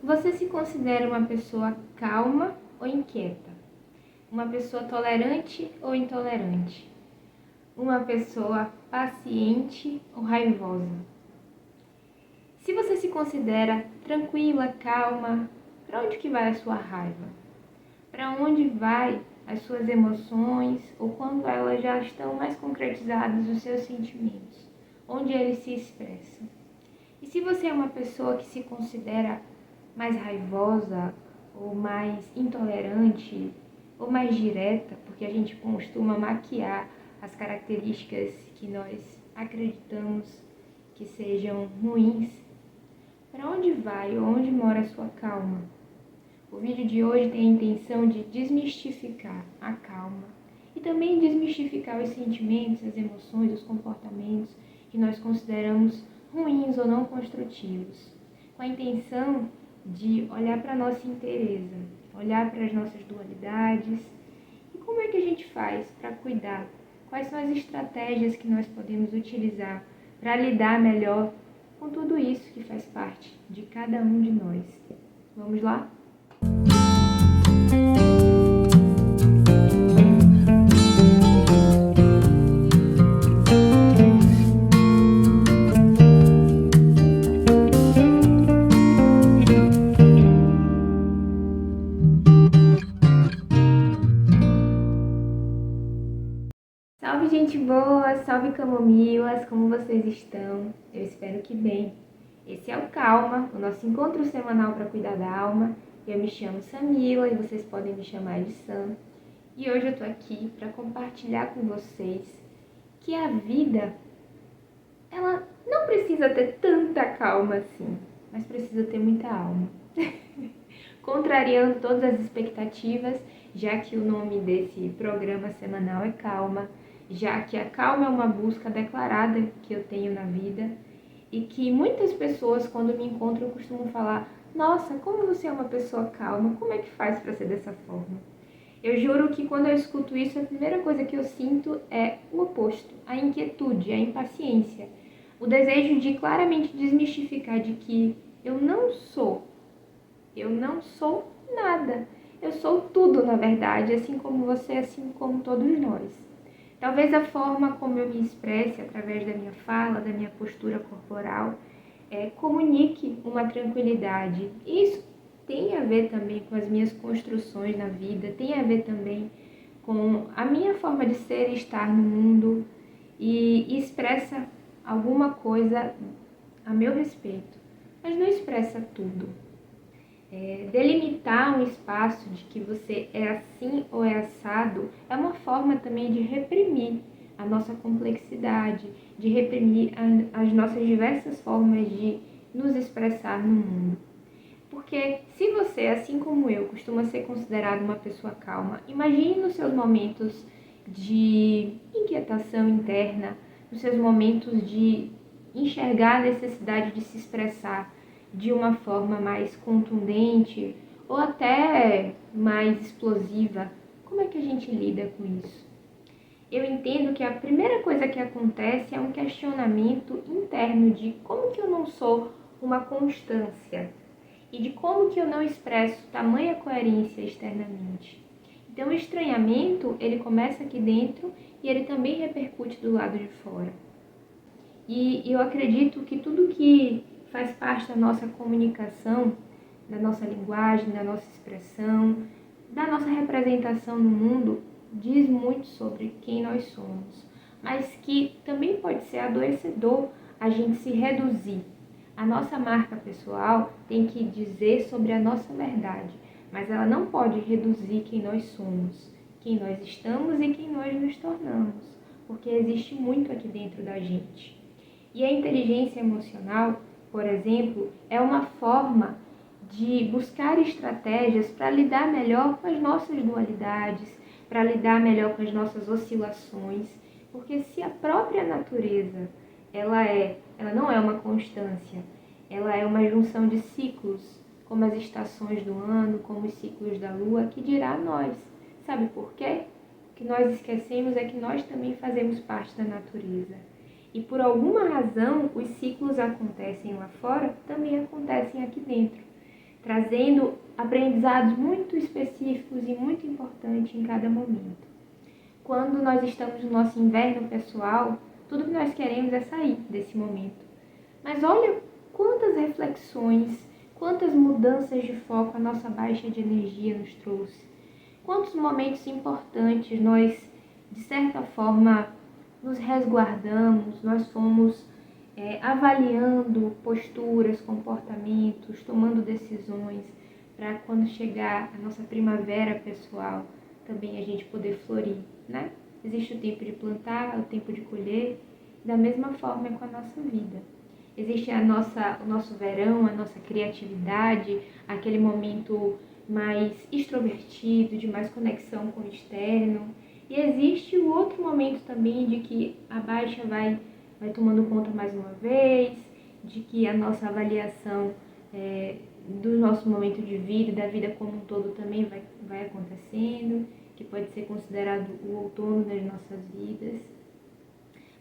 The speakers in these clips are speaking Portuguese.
Você se considera uma pessoa calma ou inquieta? Uma pessoa tolerante ou intolerante? Uma pessoa paciente ou raivosa? Se você se considera tranquila, calma, para onde que vai a sua raiva? Para onde vai as suas emoções ou quando elas já estão mais concretizadas os seus sentimentos? Onde eles se expressam? E se você é uma pessoa que se considera mais raivosa ou mais intolerante ou mais direta, porque a gente costuma maquiar as características que nós acreditamos que sejam ruins, para onde vai ou onde mora a sua calma? O vídeo de hoje tem a intenção de desmistificar a calma e também desmistificar os sentimentos, as emoções, os comportamentos que nós consideramos ruins ou não construtivos, com a intenção de olhar para a nossa inteireza, olhar para as nossas dualidades e como é que a gente faz para cuidar, quais são as estratégias que nós podemos utilizar para lidar melhor com tudo isso que faz parte de cada um de nós. Vamos lá? Salve, gente boa! Salve, camomilas! Como vocês estão? Eu espero que bem. Esse é o Calma, o nosso encontro semanal para cuidar da alma. Eu me chamo Samila e vocês podem me chamar de Sam. E hoje eu tô aqui para compartilhar com vocês que a vida, ela não precisa ter tanta calma assim, mas precisa ter muita alma. Contrariando todas as expectativas, já que o nome desse programa semanal é Calma, já que a calma é uma busca declarada que eu tenho na vida e que muitas pessoas, quando me encontram, costumam falar: nossa, como você é uma pessoa calma, como é que faz para ser dessa forma? Eu juro que quando eu escuto isso, a primeira coisa que eu sinto é o oposto, a inquietude, a impaciência, o desejo de claramente desmistificar de que eu não sou nada, eu sou tudo na verdade, assim como você, assim como todos nós. Talvez a forma como eu me expresse através da minha fala, da minha postura corporal, comunique uma tranquilidade. Isso tem a ver também com as minhas construções na vida, tem a ver também com a minha forma de ser e estar no mundo e expressa alguma coisa a meu respeito, mas não expressa tudo. Delimitar um espaço de que você é assim ou é assado é uma forma também de reprimir a nossa complexidade, de reprimir as nossas diversas formas de nos expressar no mundo. Porque se você, assim como eu, costuma ser considerado uma pessoa calma, imagine nos seus momentos de inquietação interna, nos seus momentos de enxergar a necessidade de se expressar de uma forma mais contundente ou até mais explosiva. Como é que a gente lida com isso? Eu entendo que a primeira coisa que acontece é um questionamento interno de como que eu não sou uma constância e de como que eu não expresso tamanha coerência externamente. Então o estranhamento, ele começa aqui dentro e ele também repercute do lado de fora. E eu acredito que tudo que faz parte da nossa comunicação, da nossa linguagem, da nossa expressão, da nossa representação no mundo, diz muito sobre quem nós somos, mas que também pode ser adoecedor a gente se reduzir. A nossa marca pessoal tem que dizer sobre a nossa verdade, mas ela não pode reduzir quem nós somos, quem nós estamos e quem nós nos tornamos, porque existe muito aqui dentro da gente. E a inteligência emocional, por exemplo, é uma forma de buscar estratégias para lidar melhor com as nossas dualidades, para lidar melhor com as nossas oscilações, porque se a própria natureza ela não é uma constância, ela é uma junção de ciclos, como as estações do ano, como os ciclos da lua, que dirá nós. Sabe por quê? O que nós esquecemos é que nós também fazemos parte da natureza. E por alguma razão, os ciclos acontecem lá fora, também acontecem aqui dentro. trazendo aprendizados muito específicos e muito importantes em cada momento. Quando nós estamos no nosso inverno pessoal, tudo que nós queremos é sair desse momento. Mas olha quantas reflexões, quantas mudanças de foco a nossa baixa de energia nos trouxe. Quantos momentos importantes nós, de certa forma, nos resguardamos, nós fomos avaliando posturas, comportamentos, tomando decisões para quando chegar a nossa primavera pessoal, também a gente poder florir, né? Existe o tempo de plantar, o tempo de colher, da mesma forma é com a nossa vida. Existe o nosso verão, a nossa criatividade, aquele momento mais extrovertido, de mais conexão com o externo. E existe o outro momento também de que a baixa vai tomando conta mais uma vez, de que a nossa avaliação do nosso momento de vida, da vida como um todo também vai acontecendo, que pode ser considerado o outono das nossas vidas.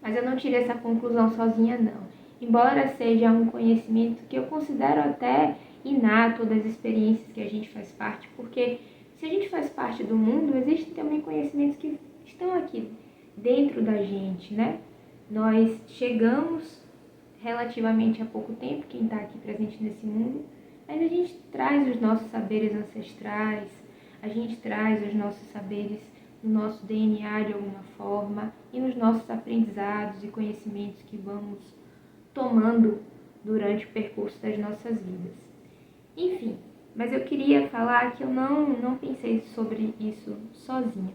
Mas eu não tirei essa conclusão sozinha, não. Embora seja um conhecimento que eu considero até inato das experiências que a gente faz parte, porque se a gente faz parte do mundo, existem também conhecimentos que estão aqui dentro da gente, né? Nós chegamos relativamente há pouco tempo, quem está aqui presente nesse mundo, mas a gente traz os nossos saberes ancestrais, a gente traz os nossos saberes no nosso DNA de alguma forma e nos nossos aprendizados e conhecimentos que vamos tomando durante o percurso das nossas vidas. Enfim, mas eu queria falar que eu não pensei sobre isso sozinha.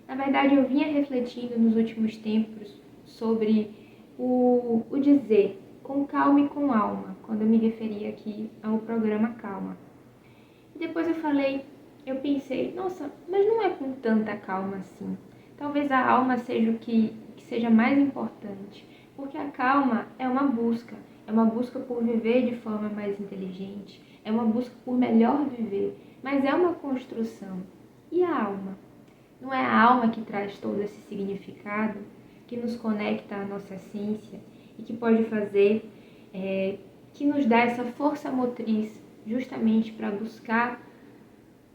Na verdade, eu vinha refletindo nos últimos tempos sobre o dizer com calma e com alma, quando eu me referi aqui ao programa Calma. E depois eu pensei, nossa, mas não é com tanta calma assim. Talvez a alma seja o que seja mais importante, porque a calma é uma busca por viver de forma mais inteligente, é uma busca por melhor viver, mas é uma construção. E a alma? Não é a alma que traz todo esse significado, que nos conecta à nossa essência e que pode fazer, que nos dá essa força motriz justamente para buscar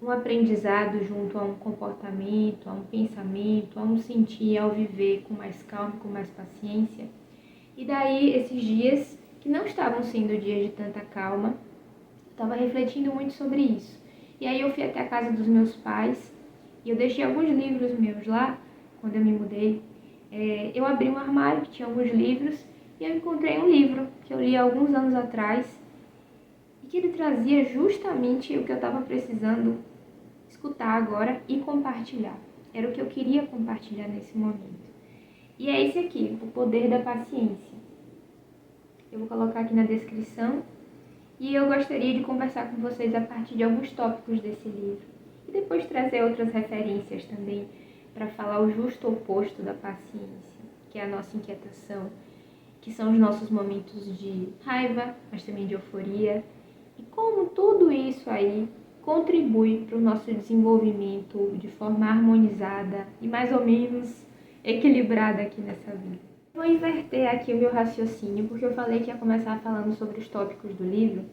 um aprendizado junto a um comportamento, a um pensamento, a um sentir, ao viver com mais calma, com mais paciência. E daí, esses dias que não estavam sendo dias de tanta calma, estava refletindo muito sobre isso. E aí eu fui até a casa dos meus pais e eu deixei alguns livros meus lá, quando eu me mudei. Eu abri um armário que tinha alguns livros e eu encontrei um livro que eu li há alguns anos atrás e que ele trazia justamente o que eu estava precisando escutar agora e compartilhar. Era o que eu queria compartilhar nesse momento. E é esse aqui, O Poder da Paciência. Eu vou colocar aqui na descrição e eu gostaria de conversar com vocês a partir de alguns tópicos desse livro e depois trazer outras referências também para falar o justo oposto da paciência, que é a nossa inquietação, que são os nossos momentos de raiva, mas também de euforia, e como tudo isso aí contribui para o nosso desenvolvimento de forma harmonizada e mais ou menos equilibrada aqui nessa vida. Vou inverter aqui o meu raciocínio, porque eu falei que ia começar falando sobre os tópicos do livro,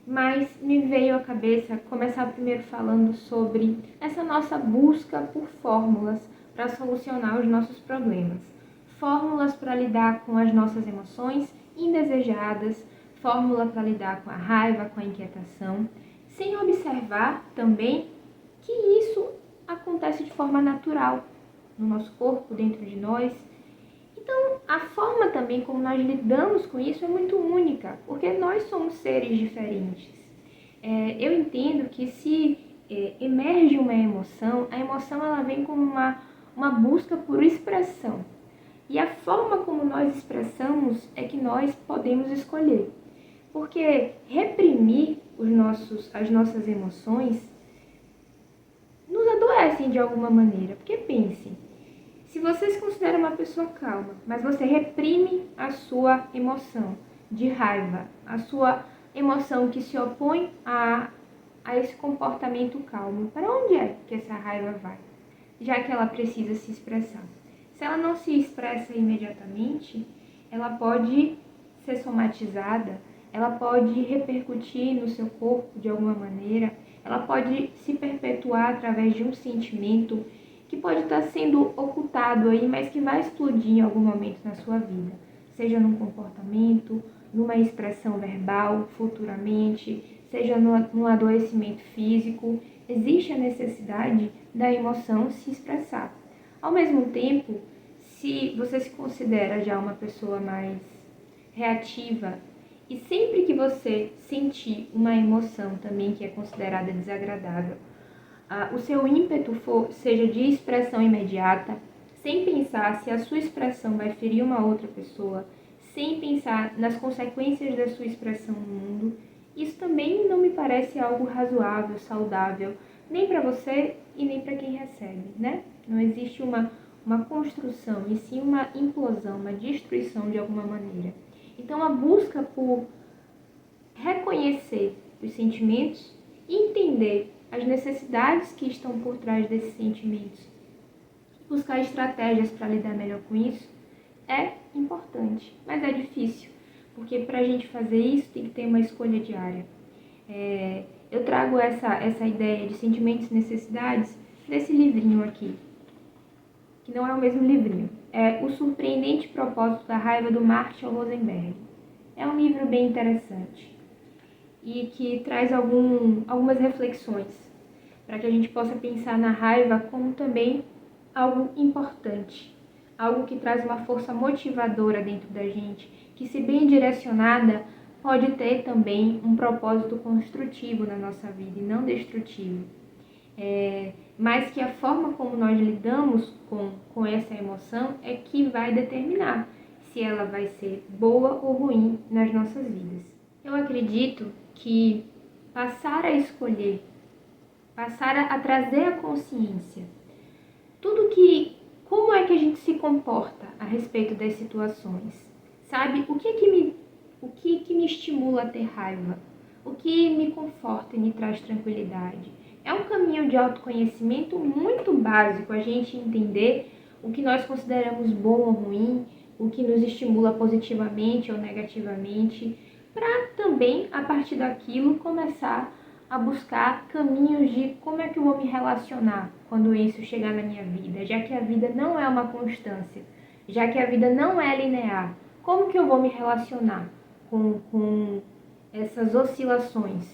mas me veio à cabeça começar primeiro falando sobre essa nossa busca por fórmulas para solucionar os nossos problemas. Fórmulas para lidar com as nossas emoções indesejadas, fórmula para lidar com a raiva, com a inquietação, sem observar também que isso acontece de forma natural no nosso corpo, dentro de nós. Então, a forma também como nós lidamos com isso é muito única, porque nós somos seres diferentes. Eu entendo que se emerge uma emoção, a emoção ela vem como uma busca por expressão. E a forma como nós expressamos é que nós podemos escolher. Porque reprimir as nossas emoções nos adoecem de alguma maneira. Porque pensem, se você se considera uma pessoa calma, mas você reprime a sua emoção de raiva, a sua emoção que se opõe a esse comportamento calmo, para onde é que essa raiva vai? Já que ela precisa se expressar. Se ela não se expressa imediatamente, ela pode ser somatizada ela pode repercutir no seu corpo de alguma maneira, ela pode se perpetuar através de um sentimento que pode estar sendo ocultado aí, mas que vai explodir em algum momento na sua vida, seja num comportamento, numa expressão verbal futuramente, seja num adoecimento físico. Existe a necessidade da emoção se expressar. Ao mesmo tempo, se você se considera já uma pessoa mais reativa e sempre que você sentir uma emoção também que é considerada desagradável, o seu ímpeto seja de expressão imediata, sem pensar se a sua expressão vai ferir uma outra pessoa, sem pensar nas consequências da sua expressão no mundo, isso também não me parece algo razoável, saudável, nem para você e nem para quem recebe, né? Não existe uma construção, e sim uma implosão, uma destruição de alguma maneira. Então, a busca por reconhecer os sentimentos e entender as necessidades que estão por trás desses sentimentos, buscar estratégias para lidar melhor com isso, é importante, mas é difícil, porque para a gente fazer isso tem que ter uma escolha diária. Eu trago essa ideia de sentimentos e necessidades desse livrinho aqui, que não é o mesmo livrinho. É O Surpreendente Propósito da Raiva, do Marshall Rosenberg. É um livro bem interessante e que traz algumas reflexões para que a gente possa pensar na raiva como também algo importante, algo que traz uma força motivadora dentro da gente, que, se bem direcionada, pode ter também um propósito construtivo na nossa vida e não destrutivo. Mas que a forma como nós lidamos com essa emoção é que vai determinar se ela vai ser boa ou ruim nas nossas vidas. Eu acredito que passar a escolher, passar a trazer a consciência, como é que a gente se comporta a respeito das situações, sabe? O que me estimula a ter raiva? O que me conforta e me traz tranquilidade? É um caminho de autoconhecimento muito básico a gente entender o que nós consideramos bom ou ruim, o que nos estimula positivamente ou negativamente, para também, a partir daquilo, começar a buscar caminhos de como é que eu vou me relacionar quando isso chegar na minha vida, já que a vida não é uma constância, já que a vida não é linear. Como que eu vou me relacionar com essas oscilações?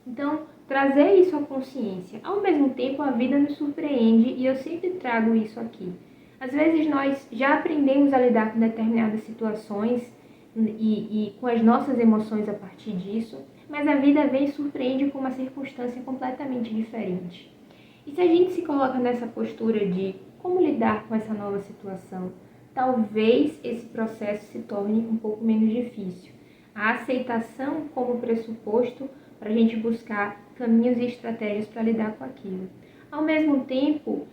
Então, trazer isso à consciência. Ao mesmo tempo, a vida nos surpreende e eu sempre trago isso aqui. Às vezes nós já aprendemos a lidar com determinadas situações e com as nossas emoções a partir disso, mas a vida vem e surpreende com uma circunstância completamente diferente. E se a gente se coloca nessa postura de como lidar com essa nova situação, talvez esse processo se torne um pouco menos difícil. A aceitação como pressuposto para a gente buscar caminhos e estratégias para lidar com aquilo. Ao mesmo tempo,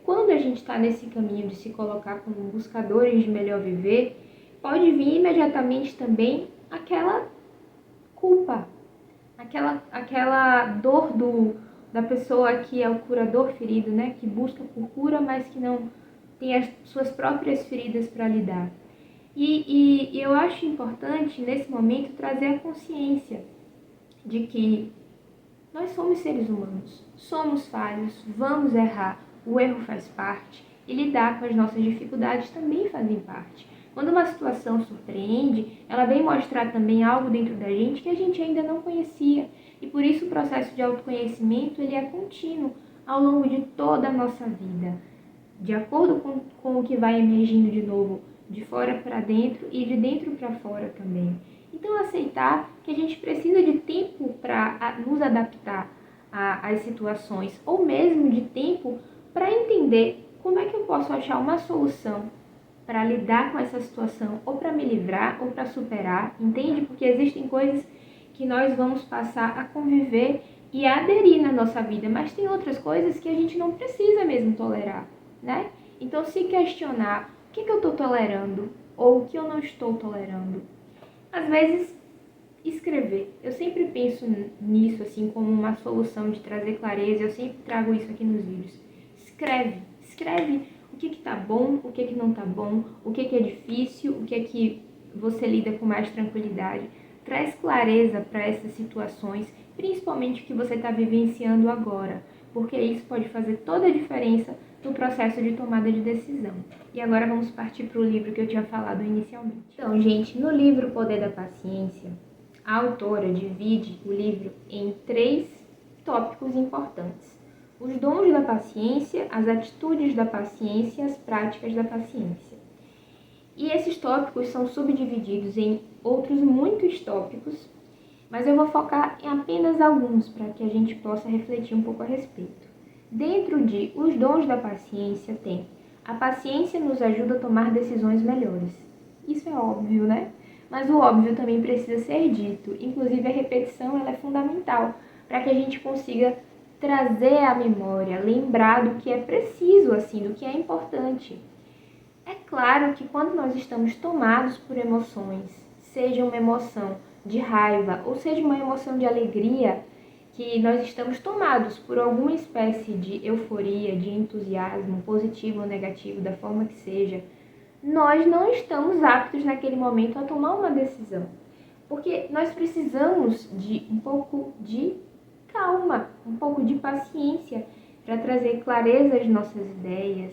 quando a gente está nesse caminho de se colocar como buscadores de melhor viver, pode vir imediatamente também aquela culpa, aquela dor da pessoa que é o curador ferido, né? Que busca por cura, mas que não tem as suas próprias feridas para lidar. E eu acho importante, nesse momento, trazer a consciência de que nós somos seres humanos, somos falhos, vamos errar, o erro faz parte e lidar com as nossas dificuldades também fazem parte. Quando uma situação surpreende, ela vem mostrar também algo dentro da gente que a gente ainda não conhecia. E por isso o processo de autoconhecimento ele é contínuo ao longo de toda a nossa vida, de acordo com o que vai emergindo de novo, de fora para dentro e de dentro para fora também. Então, aceitar que a gente precisa de tempo para nos adaptar às situações, ou mesmo de tempo para entender como é que eu posso achar uma solução para lidar com essa situação, ou para me livrar, ou para superar, entende? Porque existem coisas que nós vamos passar a conviver e a aderir na nossa vida, mas tem outras coisas que a gente não precisa mesmo tolerar, né? Então, se questionar o que eu estou tolerando ou o que eu não estou tolerando. Às vezes, escrever. Eu sempre penso nisso assim como uma solução de trazer clareza, eu sempre trago isso aqui nos vídeos. Escreve o que tá bom, o que não tá bom, o que é difícil, o que você lida com mais tranquilidade. traz clareza para essas situações, principalmente o que você está vivenciando agora, porque isso pode fazer toda a diferença no processo de tomada de decisão. E agora vamos partir para o livro que eu tinha falado inicialmente. Então, gente, no livro O Poder da Paciência, a autora divide o livro em 3 tópicos importantes: os dons da paciência, as atitudes da paciência e as práticas da paciência. E esses tópicos são subdivididos em outros muitos tópicos, mas eu vou focar em apenas alguns para que a gente possa refletir um pouco a respeito. Dentro de os dons da paciência tem: a paciência nos ajuda a tomar decisões melhores. Isso é óbvio, né? Mas o óbvio também precisa ser dito. Inclusive a repetição ela é fundamental para que a gente consiga trazer à memória, lembrar do que é preciso, assim, do que é importante. É claro que quando nós estamos tomados por emoções, seja uma emoção de raiva ou seja uma emoção de alegria, que nós estamos tomados por alguma espécie de euforia, de entusiasmo, positivo ou negativo, da forma que seja, nós não estamos aptos naquele momento a tomar uma decisão. Porque nós precisamos de um pouco de calma, um pouco de paciência para trazer clareza às nossas ideias,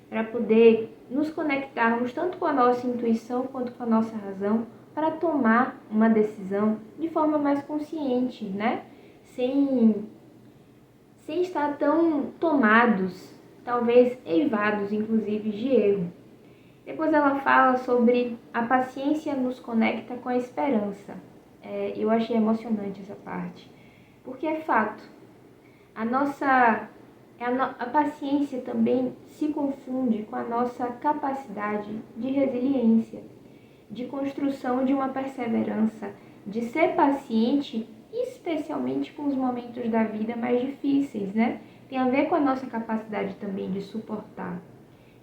para poder nos conectarmos tanto com a nossa intuição quanto com a nossa razão para tomar uma decisão de forma mais consciente, né? Sem estar tão tomados, talvez eivados, inclusive, de erro. Depois ela fala sobre a paciência nos conecta com a esperança. Eu achei emocionante essa parte, porque é fato. A paciência também se confunde com a nossa capacidade de resiliência, de construção de uma perseverança, de ser paciente, especialmente com os momentos da vida mais difíceis, né? Tem a ver com a nossa capacidade também de suportar.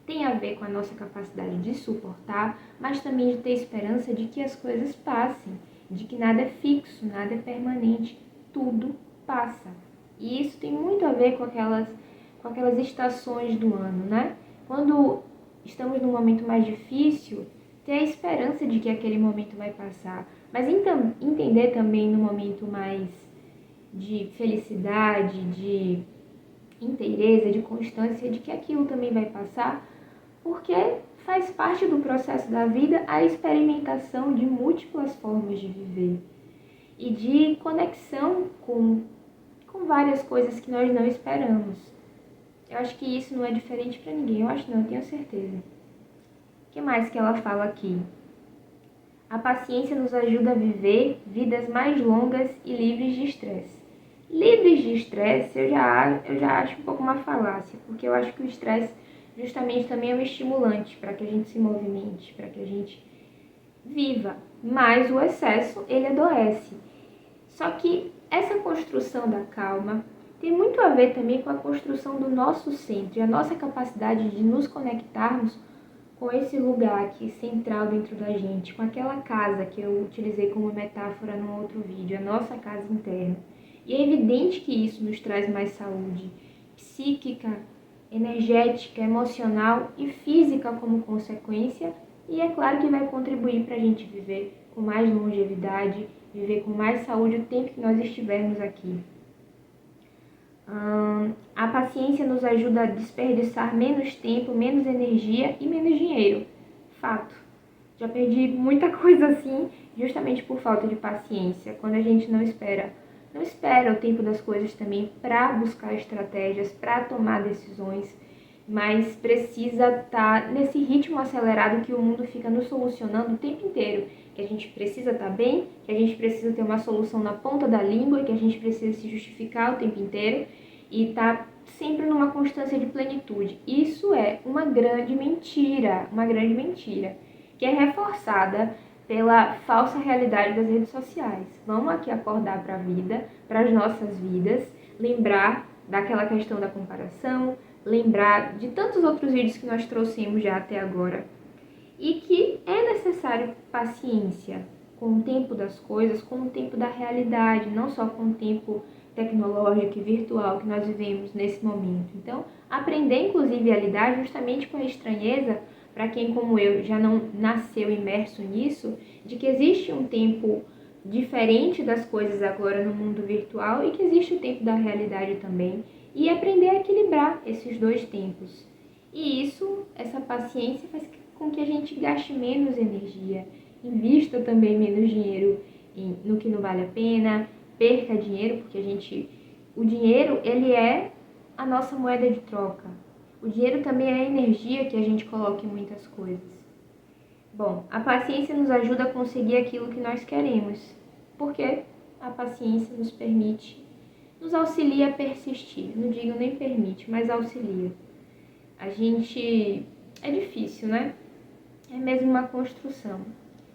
Tem a ver com a nossa capacidade de suportar, mas também de ter esperança de que as coisas passem, de que nada é fixo, nada é permanente, tudo passa. E isso tem muito a ver com aquelas estações do ano, né? Quando estamos num momento mais difícil, ter a esperança de que aquele momento vai passar, mas entender também no momento mais de felicidade, de inteireza, de constância, de que aquilo também vai passar, porque faz parte do processo da vida a experimentação de múltiplas formas de viver e de conexão com várias coisas que nós não esperamos. Eu acho que isso não é diferente para ninguém, eu acho não, eu tenho certeza. O que mais que ela fala aqui? A paciência nos ajuda a viver vidas mais longas e livres de estresse. Livres de estresse eu já acho um pouco uma falácia, porque eu acho que o estresse justamente também é um estimulante para que a gente se movimente, para que a gente viva. Mas o excesso, ele adoece. Só que essa construção da calma tem muito a ver também com a construção do nosso centro e a nossa capacidade de nos conectarmos com esse lugar aqui central dentro da gente, com aquela casa que eu utilizei como metáfora num outro vídeo, a nossa casa interna. E é evidente que isso nos traz mais saúde psíquica, energética, emocional e física como consequência, e é claro que vai contribuir para a gente viver com mais longevidade, viver com mais saúde o tempo que nós estivermos aqui. A paciência nos ajuda a desperdiçar menos tempo, menos energia e menos dinheiro. Fato. Já perdi muita coisa assim, justamente por falta de paciência, quando a gente não espera o tempo das coisas também para buscar estratégias, para tomar decisões, mas precisa estar nesse ritmo acelerado que o mundo fica nos solucionando o tempo inteiro, que a gente precisa estar bem, que a gente precisa ter uma solução na ponta da língua, que a gente precisa se justificar o tempo inteiro e estar sempre numa constância de plenitude. Isso é uma grande mentira, que é reforçada pela falsa realidade das redes sociais. Vamos aqui acordar para a vida, para as nossas vidas, lembrar daquela questão da comparação, lembrar de tantos outros vídeos que nós trouxemos já até agora, e que é necessário paciência com o tempo das coisas, com o tempo da realidade, não só com o tempo tecnológico e virtual que nós vivemos nesse momento. Então, aprender inclusive a lidar justamente com a estranheza, para quem como eu já não nasceu imerso nisso, de que existe um tempo diferente das coisas agora no mundo virtual e que existe o tempo da realidade também, e aprender a equilibrar esses dois tempos. E isso, essa paciência faz com que a gente gaste menos energia, invista também menos dinheiro no que não vale a pena, perca dinheiro, porque o dinheiro, ele é a nossa moeda de troca. O dinheiro também é a energia que a gente coloca em muitas coisas. Bom, a paciência nos ajuda a conseguir aquilo que nós queremos, porque a paciência nos auxilia a persistir. Não digo nem permite, mas auxilia. É difícil, né? É mesmo uma construção.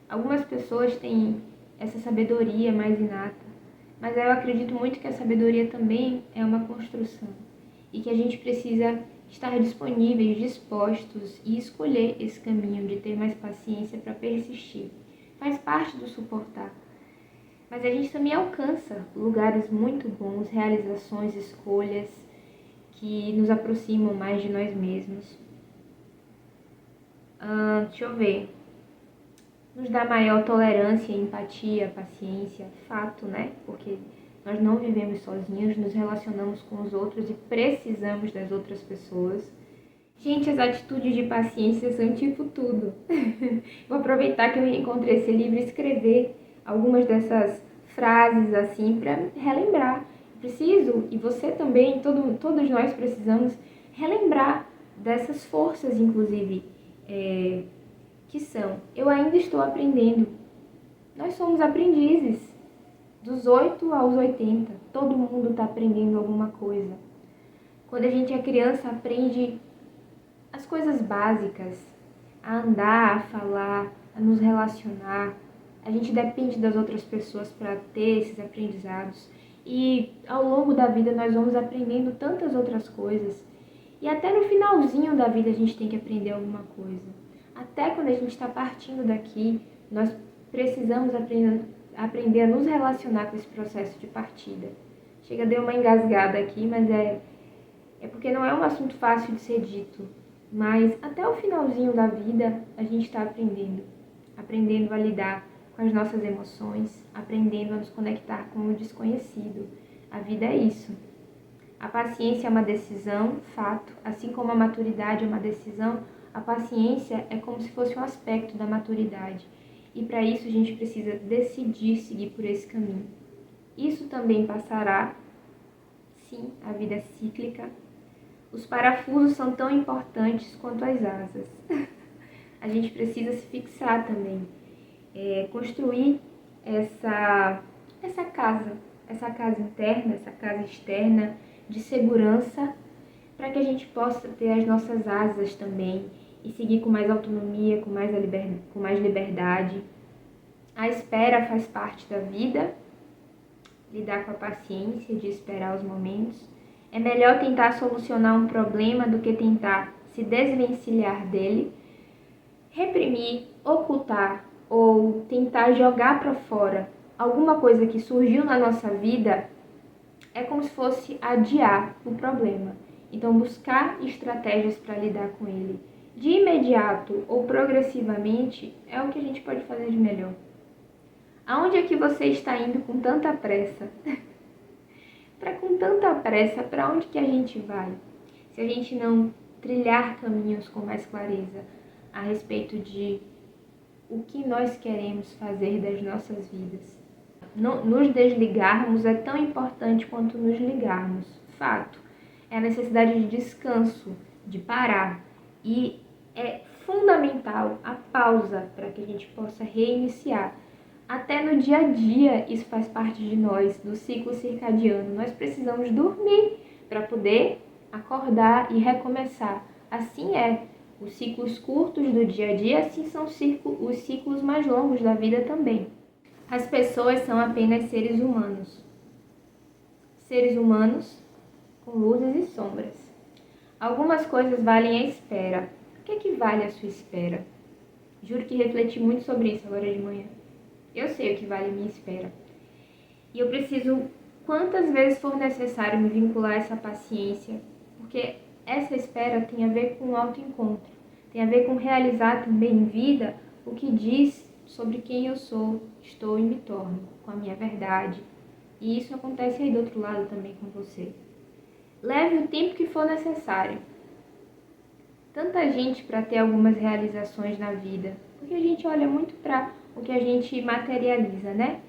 Algumas pessoas têm essa sabedoria mais inata, mas eu acredito muito que a sabedoria também é uma construção e que a gente precisa estar disponíveis, dispostos e escolher esse caminho de ter mais paciência para persistir. Faz parte do suportar. Mas a gente também alcança lugares muito bons, realizações, escolhas que nos aproximam mais de nós mesmos. Deixa eu ver. Nos dá maior tolerância, empatia, paciência, fato, né? Porque nós não vivemos sozinhos, nos relacionamos com os outros e precisamos das outras pessoas. Gente, as atitudes de paciência são tipo tudo. Vou aproveitar que eu encontrei esse livro e escrever algumas dessas frases assim para relembrar. Preciso, e você também, todos nós precisamos relembrar dessas forças, inclusive, que são: eu ainda estou aprendendo. Nós somos aprendizes. Dos 8 aos 80, todo mundo está aprendendo alguma coisa. Quando a gente é criança, aprende as coisas básicas, a andar, a falar, a nos relacionar. A gente depende das outras pessoas para ter esses aprendizados. E ao longo da vida nós vamos aprendendo tantas outras coisas. E até no finalzinho da vida a gente tem que aprender alguma coisa. Até quando a gente está partindo daqui, nós precisamos aprender a nos relacionar com esse processo de partida. Chega, deu uma engasgada aqui, mas é porque não é um assunto fácil de ser dito. Mas até o finalzinho da vida a gente está aprendendo a lidar com as nossas emoções, aprendendo a nos conectar com o desconhecido. A vida é isso. A paciência é uma decisão, fato, assim como a maturidade é uma decisão. A paciência é como se fosse um aspecto da maturidade. E para isso a gente precisa decidir seguir por esse caminho. Isso também passará. Sim, a vida é cíclica. Os parafusos são tão importantes quanto as asas. A gente precisa se fixar também. Construir essa casa interna, essa casa externa de segurança, para que a gente possa ter as nossas asas também e seguir com mais autonomia, com mais liberdade. A espera faz parte da vida, lidar com a paciência de esperar os momentos. É melhor tentar solucionar um problema do que tentar se desvencilhar dele. Reprimir, ocultar ou tentar jogar para fora alguma coisa que surgiu na nossa vida é como se fosse adiar o problema. Então, buscar estratégias para lidar com ele de imediato ou progressivamente é o que a gente pode fazer de melhor. Aonde é que você está indo com tanta pressa? Com tanta pressa, para onde que a gente vai? Se a gente não trilhar caminhos com mais clareza a respeito de o que nós queremos fazer das nossas vidas. Nos desligarmos é tão importante quanto nos ligarmos. Fato. É a necessidade de descanso, de parar. E é fundamental a pausa para que a gente possa reiniciar. Até no dia a dia isso faz parte de nós, do ciclo circadiano. Nós precisamos dormir para poder acordar e recomeçar. Assim é. Os ciclos curtos do dia a dia, assim são os ciclos mais longos da vida também. As pessoas são apenas seres humanos. Seres humanos com luzes e sombras. Algumas coisas valem a espera. O que é que vale a sua espera? Juro que refleti muito sobre isso agora de manhã. Eu sei o que vale a minha espera. E eu preciso, quantas vezes for necessário, me vincular a essa paciência, porque essa espera tem a ver com o autoencontro, tem a ver com realizar também em vida o que diz sobre quem eu sou, estou e me torno, com a minha verdade. E isso acontece aí do outro lado também com você. Leve o tempo que for necessário. Tanta gente para ter algumas realizações na vida, porque a gente olha muito para o que a gente materializa, né?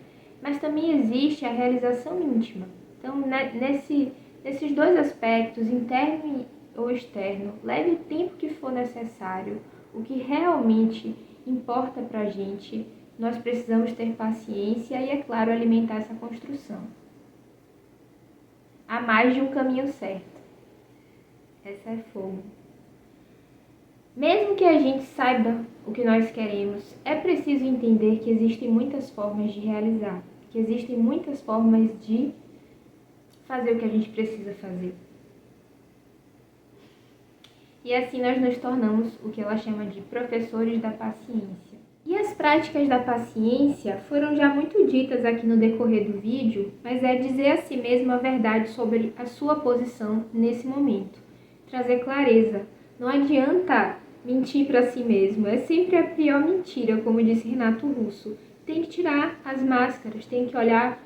Mas também existe a realização íntima. Então, nesses dois aspectos, interno ou externo, leve o tempo que for necessário. O que realmente importa para a gente, nós precisamos ter paciência e, é claro, alimentar essa construção. Há mais de um caminho certo. Essa é fogo. Mesmo que a gente saiba o que nós queremos, é preciso entender que existem muitas formas de realizar, que existem muitas formas de fazer o que a gente precisa fazer. E assim nós nos tornamos o que ela chama de professores da paciência. E as práticas da paciência foram já muito ditas aqui no decorrer do vídeo, mas é dizer a si mesmo a verdade sobre a sua posição nesse momento. Trazer clareza. Não adianta mentir para si mesmo, é sempre a pior mentira, como disse Renato Russo. Tem que tirar as máscaras, tem que olhar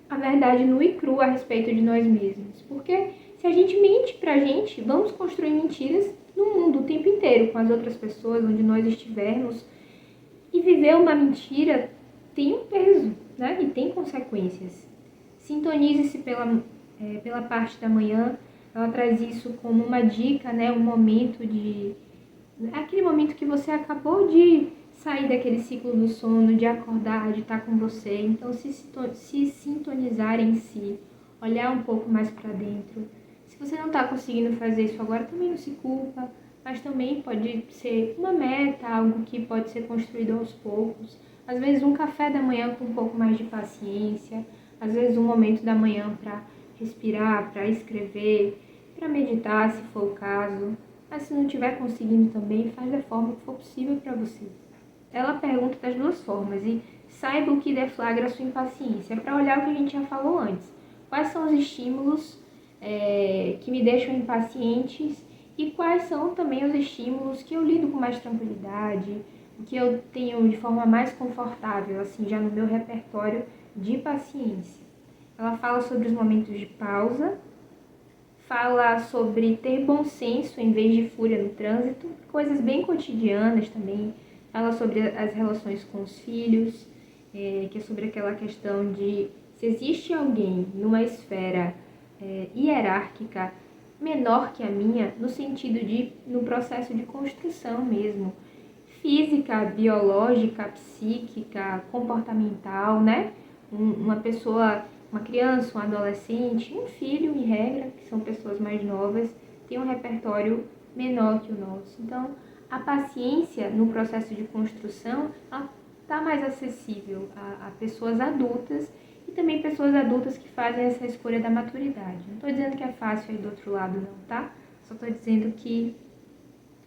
a verdade nua e crua a respeito de nós mesmos. Porque se a gente mente pra gente, vamos construir mentiras no mundo o tempo inteiro, com as outras pessoas, onde nós estivermos. E viver uma mentira tem um peso, né? E tem consequências. Sintonize-se pela parte da manhã. Ela traz isso como uma dica, né? Um momento de... aquele momento que você acabou de sair daquele ciclo do sono, de acordar, de estar com você. Então, se sintonizar em si, olhar um pouco mais para dentro. Se você não está conseguindo fazer isso agora, também não se culpa, mas também pode ser uma meta, algo que pode ser construído aos poucos. Às vezes um café da manhã com um pouco mais de paciência, às vezes um momento da manhã para respirar, para escrever, para meditar, se for o caso. Mas se não estiver conseguindo também, faz da forma que for possível para você. Ela pergunta das duas formas e saiba o que deflagra a sua impaciência, para olhar o que a gente já falou antes. Quais são os estímulos que me deixam impacientes e quais são também os estímulos que eu lido com mais tranquilidade, o que eu tenho de forma mais confortável, assim, já no meu repertório de paciência. Ela fala sobre os momentos de pausa, fala sobre ter bom senso em vez de fúria no trânsito, coisas bem cotidianas também. Fala sobre as relações com os filhos, que é sobre aquela questão de se existe alguém numa esfera hierárquica menor que a minha, no sentido de, no processo de construção mesmo, física, biológica, psíquica, comportamental, né? Uma pessoa, uma criança, um adolescente, um filho, em regra, que são pessoas mais novas, tem um repertório menor que o nosso. Então, a paciência no processo de construção está mais acessível a pessoas adultas e também pessoas adultas que fazem essa escolha da maturidade. Não estou dizendo que é fácil aí do outro lado não, tá? Só estou dizendo que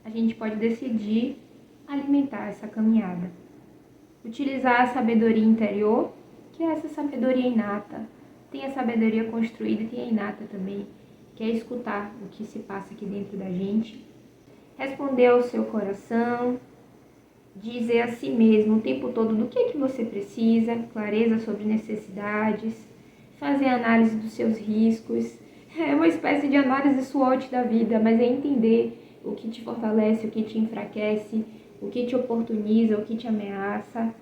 a gente pode decidir alimentar essa caminhada. Utilizar a sabedoria interior, que é essa sabedoria inata. Tem a sabedoria construída e tem a inata também, que é escutar o que se passa aqui dentro da gente. Responder ao seu coração, dizer a si mesmo o tempo todo do que você precisa, clareza sobre necessidades, fazer análise dos seus riscos. É uma espécie de análise SWOT da vida, mas é entender o que te fortalece, o que te enfraquece, o que te oportuniza, o que te ameaça.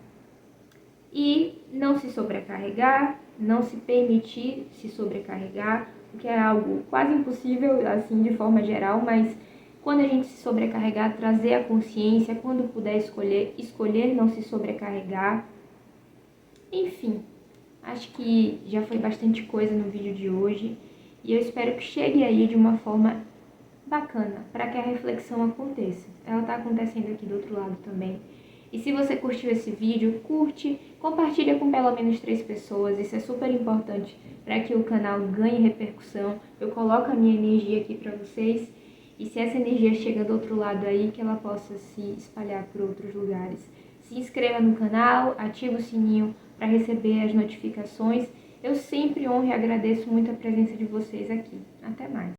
E não se sobrecarregar, não se permitir se sobrecarregar, o que é algo quase impossível, assim, de forma geral, mas quando a gente se sobrecarregar, trazer a consciência, quando puder escolher não se sobrecarregar. Enfim, acho que já foi bastante coisa no vídeo de hoje e eu espero que chegue aí de uma forma bacana para que a reflexão aconteça. Ela está acontecendo aqui do outro lado também. E se você curtiu esse vídeo, curte, compartilha com pelo menos 3 pessoas, isso é super importante para que o canal ganhe repercussão. Eu coloco a minha energia aqui para vocês. E se essa energia chega do outro lado aí, que ela possa se espalhar por outros lugares. Se inscreva no canal, ative o sininho para receber as notificações. Eu sempre honro e agradeço muito a presença de vocês aqui. Até mais!